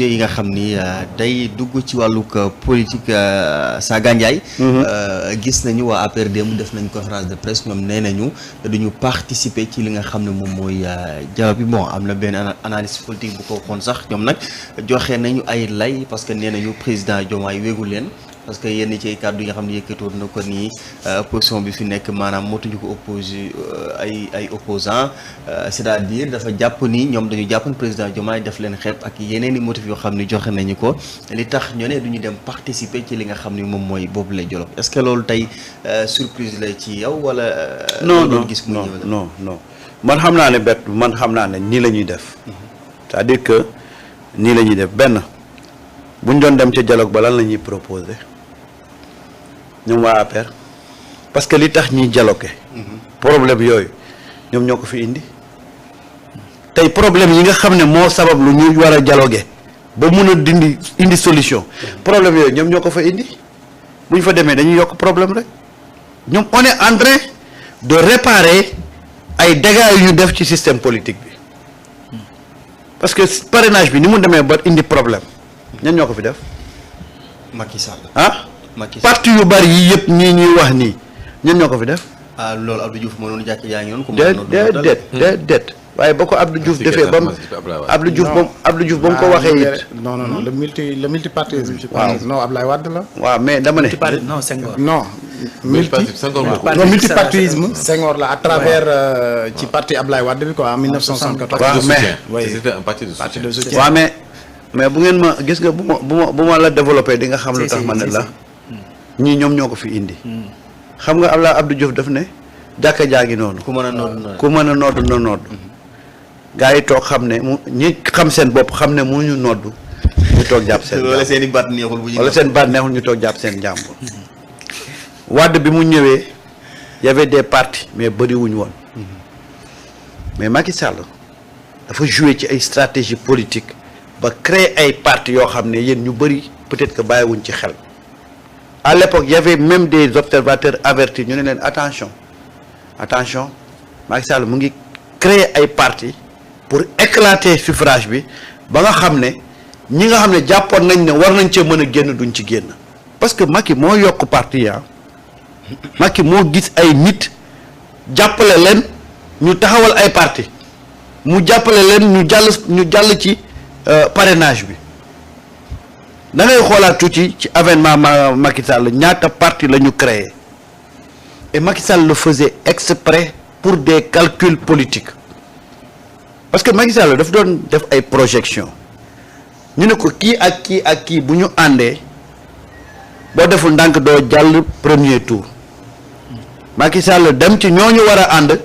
yi nga xam ni day dugg ci wàllug politique Saga Ndiaye gis nañu waa APR démb def nañ conférence de presse ñoom nee nañu duñu participer ci li nga xam ne moom mooy dialogue bi bon am na benn analyse politique bu ko waxoon sax ñoom nag joxe nañu ay lay parce que nee nañu président Diomaye wéegu leen parce que yenn ci ay kàddu yi nga xam ne yëkkatoon na ko nii opposition bi fi nekk maanaam motuñu ko opposé ay opposants c'est-à-dire dafa jàpp ni ñoom dañu jàpp ni président Diomaye def leen xeeb ak yeneen i motifs yoo xam ne joxe nañu ko li tax ñu ne duñu dem participer ci li nga xam ni moom mooy boobu lay dialogue est-ce que loolu tey surprise la ci yow wala. non gis non non non man xam naa ne bett man xam naa ne nii la ñuy def. c'est-à-dire que nii la ñuy def benn bu ñu doon dem ca dialogue ba lan la ñuy proposer. ñoom waa APR parce que li tax ñuy dialogué problème yooyu ñoom ñoo ko fi indi tey problème yi nga xam ne moo sabab lu ñu war a dialogué ba mun a indi solution problème yooyu ñoom ñoo ko fa indi bu ñu fa demee dañuy yokk problème rek ñoom on est en train de réparer ay dégâts yu ñu def ci système politique bi parce que parrainage bi ni mu demee ba indi problème ñan ñoo ko fi def Macky Sall parti yu bari yi yëpp ñii ñuy wax nii ñen ñoo ko fi def. loolu Abdou Diouf mënoon jàkk yaa ngi noonu. déet waaye ba ko Abdou Diouf defee ba mu Abdou Diouf ba mu ko waxee it. non le multipartisme. waaw non Ablaye Wade la. waaw mais dama ne. non Senghor. non multipartisme Senghor la à travers ci parti Ablaye Wade bi quoi en 1974. waaw mais c'était un parti de soutien. waaw mais bu ngeen ma gis nga bu ma la développé di nga xam lu tax ma ne la. ñii ñoom ñoo ko fi indi. xam nga Abdou Diouf daf ne jàkka jaa ngi noonu. ku mën a nodd ku mën a nodd na nodd. gaa yi toog xam ne mu ñi xam seen bopp xam ne mu ñu nodd ñu toog jàpp seen. wala seen i baat neexul bu ñu. wala seen baat neexul ñu toog jàpp seen jàmbur. Wade bi mu ñëwee y avait des partis mais bëriwuñu woon. mais Macky Sall dafa jouer ci ay stratégie politique ba créer ay partis yoo xam ne yéen ñu bëri peut-être que bàyyiwuñ ci xel. à l'époque il y avait même des observateurs avertis ñu ne leen attention Macky Sall mu ngi créer ay partis pour éclater suffrage bi ba nga xam ne ñi nga xam ne jàppoon nañ ne war nañ cee mën a génn duñ ci génn parce que Macky moo yokk parti ya Macky moo gis ay nit jàppale leen ñu taxawal ay parti mu jàppale leen ñu jàll ci parrainage bi da ngay xoolaat tuuti ci avènement Macky Sall ñaata parti la ñu créé et Macky Sall le faisait exprès pour des calculs politiques parce que Macky Sall daf doon def ay projection ñu ne ko kii ak kii ak kii bu ñu àndee boo deful ndànk doo jàll premier tour Macky Sall dem ci ñooñu war a ànd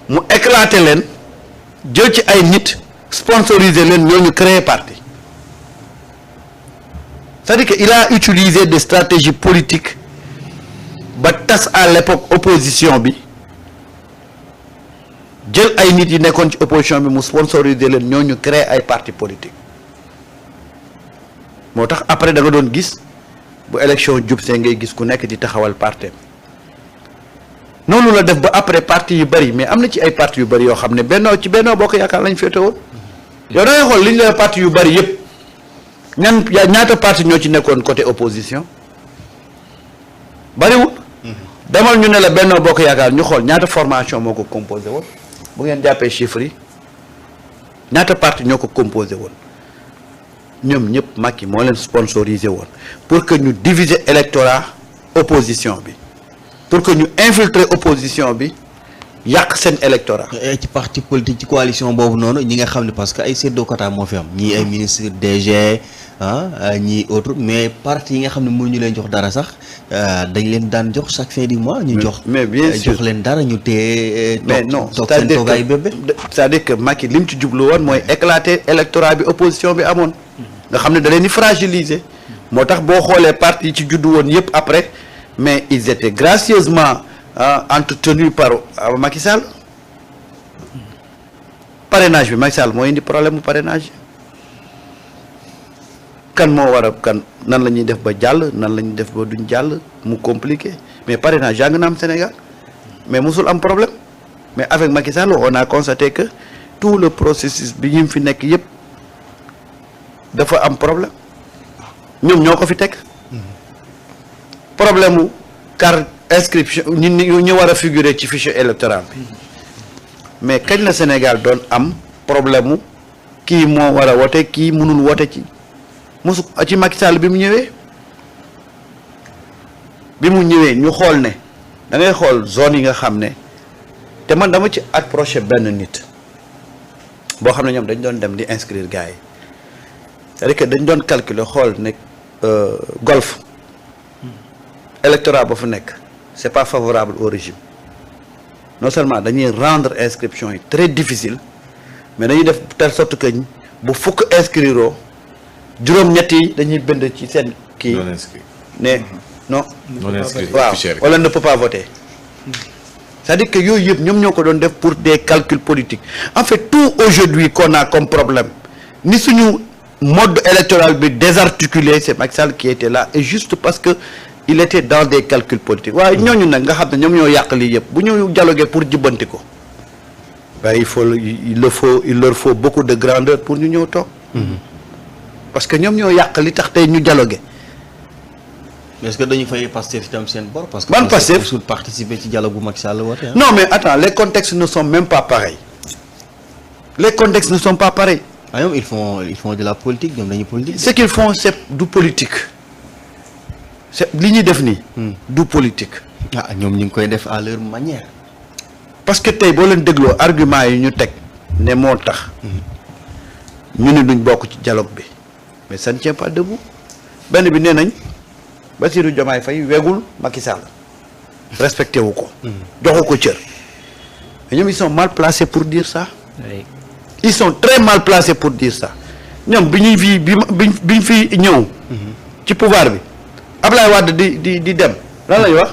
mu éclater leen jël ci ay nit sponsoriser leen ñooñu créer parti c'est-à-dire que il a utilisé des stratégies politiques ba tas à l'époque opposition bi jël ay nit yi nekkoon ci opposition bi mu sponsoriser leen ñooñu créer ay parti politique moo tax après da nga doon gis bu élection jub see ngay gis ku nekk di taxawal parti noonu la def ba après parti yu bari mais am na ci ay parti yu bari yoo xam ne Benno Bokk Yaakaar lañ féete woon yow da ngay xool li ñu la parti yu bari yëpp ñaata parti ñoo ci nekkoon côté opposition bariwul demal ñu ne la Benno Bokk Yaakaar ñu xool ñaata formation moo ko composé woon bu ngeen jàppee chiffres yi ñaata parti ñoo ko composé woon ñoom ñëpp Macky moo leen sponsorisé woon pour que ñu diviser électorat opposition bi pour que ñu infiltrer opposition bi yàq seen électorat. ci parti politique ci coalition boobu noonu ñi nga xam ne parce que ay séddoo kota moo fi am ñii ay ministre DG ñii autre mais parti yi nga xam ne mënuñu leen jox dara sax dañ leen daan jox chaque fin du mois ñu jox. mais bien sûr jox leen dara ñu téye. mais non c'est-à-dire que Macky li mu ci jublu woon mooy éclater électorat bi opposition bi amoon. nga xam ne da leen di fragiliser. moo tax boo xoolee parti yi ci juddu woon yëpp après mais ils étaient gracieusement entretenus par Macky Sall. parrainage bi Macky Sall moo indi problème mu parrainage kan moo war a kan nan la ñuy def ba jàll nan la ñuy def ba duñ jàll mu compliqué mais parrainage jàng na am Sénégal mais musul am problème mais avec Macky Sall on a constaté que tout le processus bi ñu fi nekk yëpp dafa am problème ñoom ñoo ko fi teg problème mu carte inscription ñu war a figurer ci fichier électoral bi mais kañ la Sénégal doon am problème mu kii moo war a wote kii mënul wote ci Macky Sall bi mu ñëwee ñu xool ne da ngay xool zone yi nga xam ne te man dama ci approché benn nit boo xam ne ñoom dañ doon dem di inscrire gars yi c'est-à-dire que dañ doon calculer xool ne golf électorat ba fa nekk c'est pas favorable au régime non seulement dañuy rendre inscription yi très difficile mais dañuy def telle sorte que bu fukk inscrire juróom-ñett yi dañuy bind ci seen kii ne non waaw wala ne peut pas voter c'est-à-dire que yooyu yëpp ñoom ñoo ko doon def pour des calculs politiques en fait tout aujourd'hui qu'on a comme problème ni suñu mode électoral bi désarticulé c'est Macky Sall qui était là et juste parce que il était dans des calculs politiques waaye ñooñu nag nga xam ne ñoom ñoo yàq lii yëpp bu ñu dialoguer pour jubbanti ko waaye il leur faut beaucoup de grandeur pour ñu ñëw toog parce que ñoom ñoo yàq li tax tey ñu dialoguer. mais est-ce que dañu fay Pastef itam seen bor parce que ban Pastef musul participer ci dialogue bu Macky Sall woote non mais attends les contextes ne sont même pas pareils les contextes ne sont pas pareils. ah ñoom ils font de la politique ñoom dañuy politique. ce qu'ils font c'est du politique c'est li ñuy def nii. du politique. ah ñoom ñu ngi koy def à leur manière. parce que tey boo leen dégloo argument yi ñu teg ne moo tax. ñu ne duñ bokk ci dialogue bi mais ça ne tient pas debout benn bi nee nañ Bassirou Diomaye Faye wegul Macky Sall respecté wu ko. joxu ko cër mais ñoom ils sont mal placés pour dire ça. Oui. Ils sont très mal placés pour dire ça ñoom bi ñuy fi ñëw. ci pouvoir bi Ablaye Wade di dem lan la ñuy wax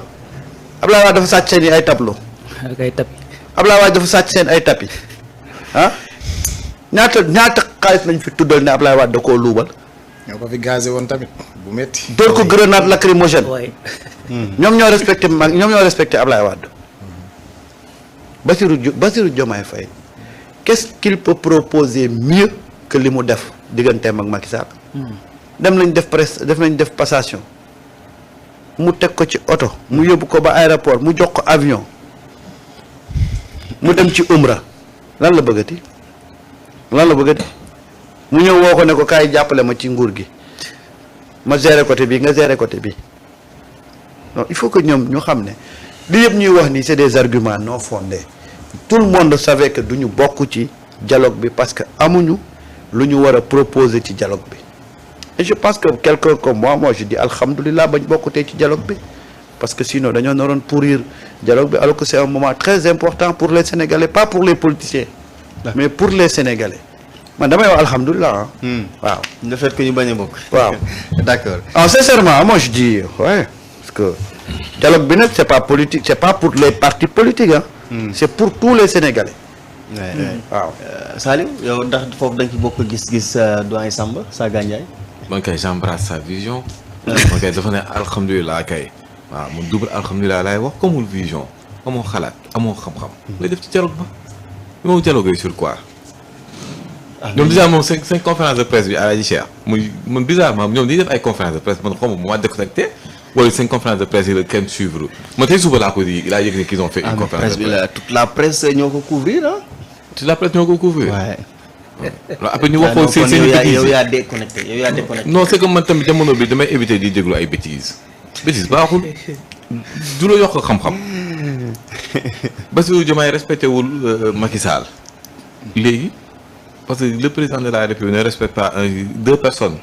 Ablaye Wade dafa sàcc seen ay tableau. ak ay tapis. Ablaye Wade dafa sàcc seen ay tapis ah ñaata xaalis lañ fi tuddal ne Ablaye Wade da koo luubal. ñoo ko fi gazé woon tamit bu metti door ko grenade lacrymogène. Ouais. ñoom ñoo respecté Ablaye Wade. Bassirou Diomaye Faye qu'est-ce qu'il peut proposer mieux que li mu def digganteem ak Macky Sall. def nañ def passation mu teg ko ci oto mu yóbbu ko ba aéroport mu jox ko avion mu dem ci umra lan la bëggati mu ñëw woo ko ne ko kaay jàppale ma ci nguur gi ma gérer côté bi nga gérer côté bi non il faut que ñoom ñu xam ne li yëpp ñuy wax ni c'est des arguments non fondés tout le monde savait que duñu bokk ci dialogue bi parce que amuñu lu ñu war a proposer ci dialogue bi et je pense que quelqu'un comme moi je dis alhamdoulilah bañ bokkutee ci dialogue bi parce que sinon dañoo naroon pourrir dialogue bi alors que c'est un moment très important pour les Sénégalais pas pour les politiciens mais pour les Sénégalais man damay wax alhamdoulilah waaw le fait que ñu bañ a bokk. waaw d'accord. Sincèrement moi je dis ouais parce que dialogue bi nag c'est pas politique c'est pas pour les partis politiques c'est pour tous les Sénégalais. waaw. Saliou yow ndax foofu da nga ci bokk gis-gis doyen Samba Saga Ndiaye. man kay j'embrasse sa vision. man kay dafa ne alhamdulilah kay. waaw mu double alhamdulilah laay wax comme vision amoo xalaat amoo xam-xam. ngay def ci dialogue ba. moom dialogue sur quoi. ñoom déjà moom seen conférence de presse bi Alaaji Cheikh muy man bizarrement ñoom dañuy def ay conférence de presse man xaw ma moo déconnecté wala seen conférence de presse yi la kenn suivre man tey suba laa ko di laa yëg ne qu'ils ont fait une conférence de presse. toute la presse ñoo ko couvrir ah. toute la presse ñoo ko couvrir. waaye. après ñu wax ko seen bêtises yow yaa déconnecté non c'est que man tamit jamono bi damay éviter di déglu ay bêtises baaxul du la yokk xam-xam Bassirou Diomaye respecté wul Macky Sall léegi parce que le président de la République ne respecte pas deux personnes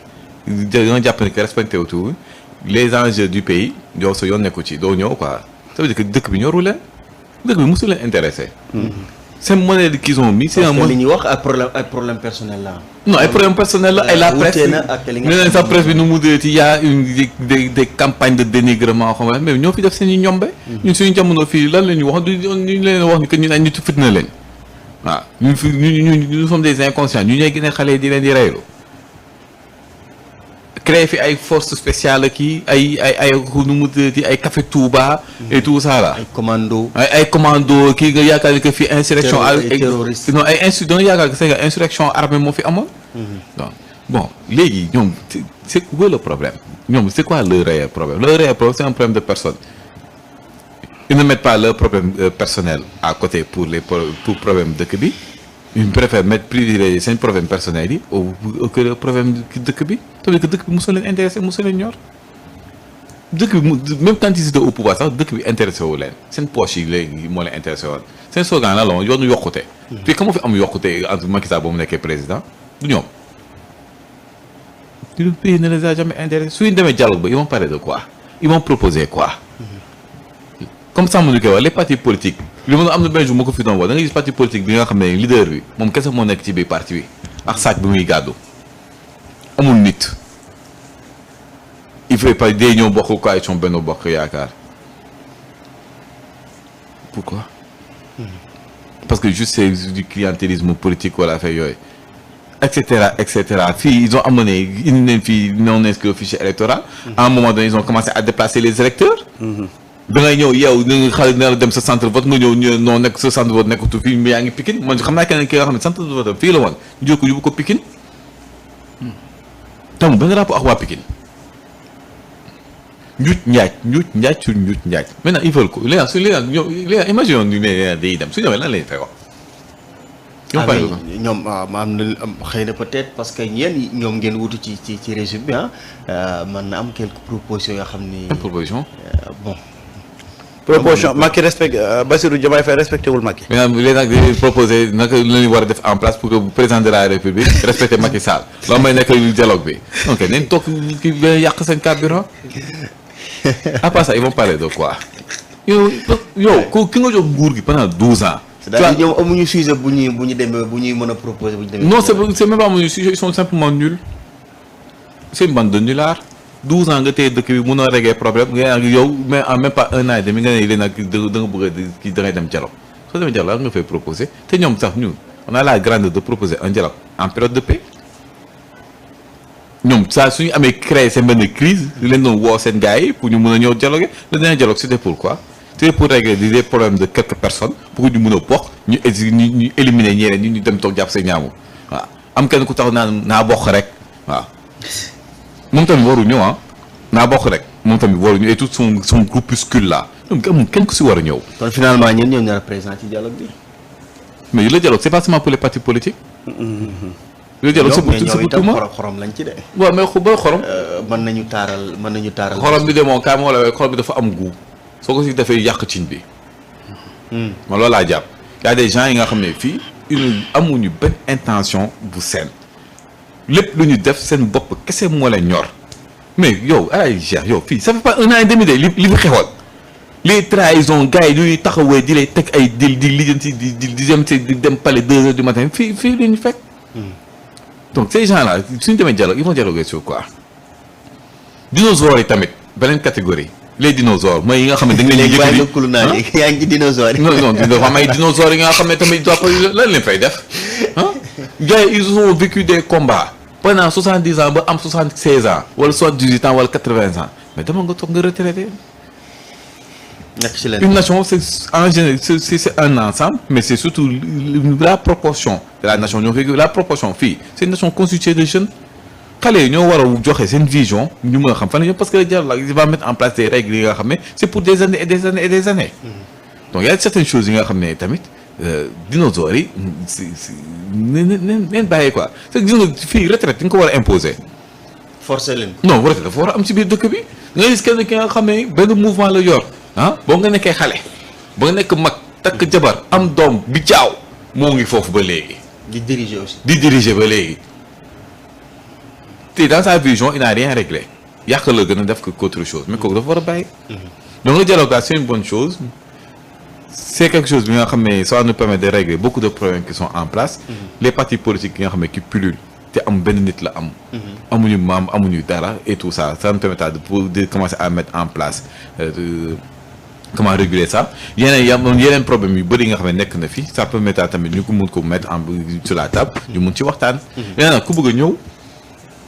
dañoo jàpp ne que respecté wu tout les enjeux du pays yow sa yoon nekku ci doo ñëw quoi ça veut dire que dëkk bi ñoru leen dëkk bi mosu leen intéressé. C'est un modèle qu'ils ont mis. C'est un modèle. li ñuy wax ay problème personnel la. Non, ay problème personnel la et la presse. nee sa presse bi nu mu dee ci y a des campagnes de dénigrement xam nga mais ñoo fi def seen i ñombe. ñun suñu jamono fii lan la ñuy wax ñu leen wax ni que ñun ay nit fitna lañ. waaw nous sommes des inconscients ñu ñooy gën a xale yi di leen di reylu. créé fi ay forces spéciales kii ay nu mu dee ay café Touba. et tout ça là. ay commando kii nga yaakaar ni que fii insurrection. terroriste non ay danga yaakaar que c'est insurrection armée moo fi amoon. donc bon léegi ñoom c'est quoi le problème ñoom c'est quoi le réel problème le réel problème c'est un problème de personne ils ne mettent pas leur problème personnel à côté pour problème dëkk bi ils préfèrent mettre privilégier seen problème personnel yi au que le problème dëkk bi c'est-à-dire que dëkk bi mosul leen intéressé mosul leen ñor dëkk bi même quand ils étaient au pouvoir sax dëkk bi intéressé wu leen seen poche yi léegi moo leen intéressé woon seen slogan la woon yoonu yokkute fii ka ma fi am yokkute entre Macky Sall ba mu nekkee président du ñoom le pays ne les a jamais intéressés suñu demee dialogue ba ils vont parler de quoi ils vont proposer quoi comme ça mu ñu koy wax les partis politiques li ma am na benn jour ma ko fi doon wax da nga gis parti politique bi nga xam ne leader bi moom kese moo nekk ci biir parti bi ak sac bi muy gàddu amul nit il faut pas day ñëw bokk coalition Benno Bokk Yaakaar pourquoi parce que juste c'est du clientélisme politique wala affaire yooyu et cetera fii ils ont amené indi leen fii non inscrit au fichier électoral à un moment donné ils ont commencé à déplacer les électeurs da ngay ñëw yow nga xale na la dem sa centre vote nga ñëw noo nekk sa centre vote nekkatu fii mais yaa ngi Pikine man xam naa keneen ki nga xam ne centre de vote fii la woon ñu jël ko yóbbu ko Pikine tam benn rapport ak waa Pikine njuuj njaaj sur njuuj njaaj maintenant ils veulent ko léegi su léegi ñoom léegi imagine ñu ne day dem su ñëwee lan lañ fay wax ñoom am na xëy na peut-être parce que yéen ñoom ngeen wutu ci régime bi mën na am quelques propositions yoo xam ni proposition bon proposition Macky respecte Bassirou Diomaye Faye respecté wul Macky. maintenant léegi nag di proposé naka la ñu war a def en place pour que président de la République respecte Macky Sall loolu may nekk dialogue bi donc nañ toog ki yàq seen carburant à part ça ils vont parler de quoi yow ki nga jox nguur gi pendant 12 ans. c'est-à-dire ñoom amuñu sujet bu ñuy demee bu ñuy mën a proposer bu ñu demee. non c'est même pas amuñu sujet ils sont simplement nuls c'est une bande de nullards 12 ans nga téye dëkk bi mën a régler problème nga yow mais en même pas un an et demi nga ne leen nag da nga bëgg a kii da ngay dem dialogue soo demee dialogue nga fay proposer te ñoom sax ñun on a la grandeur de proposer un dialogue en période de paix ñoom saa suñu amee créé seen benn crise li leen doon woo seen gars yi pour ñu mën a ñëw dialoguer le dernier dialogue c'était pourquoi c'est pour régler des problèmes de quelques personnes pour que ñu mën a bokk ñu éliminer ñeneen ñi ñu dem toog jàpp seen ñaamu waaw am kenn ku tax naa bokk rek waaw moom tamit waru ñëw naa bokk rek moom tamit waru ñëw et tout son groupuscule là donc amul kenn ku si war a ñëw. kon finalement ñun ñoo ñaar présent ci dialogue bi. mais le dialogue c'est pas seulement pour les partis politiques. le dialogue c'est pour tout le monde xorom lañ ci de. waaw mais booy xorom. mën nañu taaral. xorom bi de moom kaay ma wala xorom bi dafa am goût soo ko si defee yàq cin bi. ma loolu laa jàpp y a des gens yi nga xam ne fii amuñu benn intention bu seen lépp lu ñu def seen bopp kese moo leen ñor mais yow ay Cheikh yow fii ça fait pas un an et demi de li fi xewoon les trahisons gars yi ñuy taxawee di lay teg ay di lijjanti di dem palais 2 heures du matin fii lu ñu fekk. donc ces gens là suñu demee dialogue ils vont dialoguer sur quoi. dinosaures yi tamit beneen catégorie les dinosaures mooy yi nga xam ne da nga leen léegi yaa ngi ci dinosaures yi. non dafa am ay dinosaures yi nga xam ne tamit lan leen fay def gars yi ils ont vécu des combats pendant 70 ans ba am 76 ans wala 78 ans wala 80 ans mais dama nga toog nga retraité. Une nation c'est en général c'est un ensemble mais c'est surtout la proportion de la nation ñoo fekk la proportion fii c'est une nation constituée de jeunes xale yi ñoo war a joxe seen vision ñu mën a xam fan la parce que le dialogue il va mettre en place des règles yi nga xam ne c'est pour des années et des années et des années. donc y a certaines choses yi nga xam ne tamit dinosaures yi neen bàyyi quoi c'est que gis nga fii retraite nga ko war a imposer. forcer leen. non retraite dafa war a am ci biir dëkk bi nga gis kenn ki nga xam ne benn mouvement la yor. boo nga nekkee xale ba nga nekk mag takk jabar am doom bi jaaw moo ngi foofu ba léegi. di diriger aussi. di diriger ba léegi te dans sa vision il n'a rien réglé yàq la gën a def que qu'autre chose mais kooku dafa war a bàyyi. donc le dialogue c'est une bonne chose c'est quelque chose bi nga xam ne ça nous permet de régler beaucoup de problèmes qui sont en place. Les partis politiques yi nga xam ne qui pullulent te am benn nit la am. amuñu maam amuñu dara et tout ça nous permettra de commencer à mettre en place. Comment réguler ça yeneen problème yu bëri nga xam ne nekk na fi ça permettra tamit ñu ko mun ko mettre en sur la table ñu mun ci waxtaan. léegi nag ku bëgg a ñëw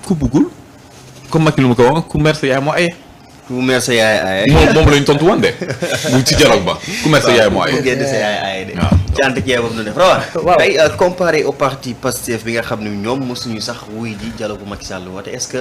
ku bëggul comme Macky lu ma ko wax ku mer sa yaay moo aye. ku mer sa yaay aye. moom la ñu tontu woon de. bu ci dialogue ba ku mer sa yaay moo aye. ku gedd sa yaay aye de. waaw. ci ànd ceebam nu def rawaan. Waaw. tey comparé au parti Pastef bi nga xam ne ñoom mosuñu sax wuy ji dialogue bu Macky Sall woote est-ce que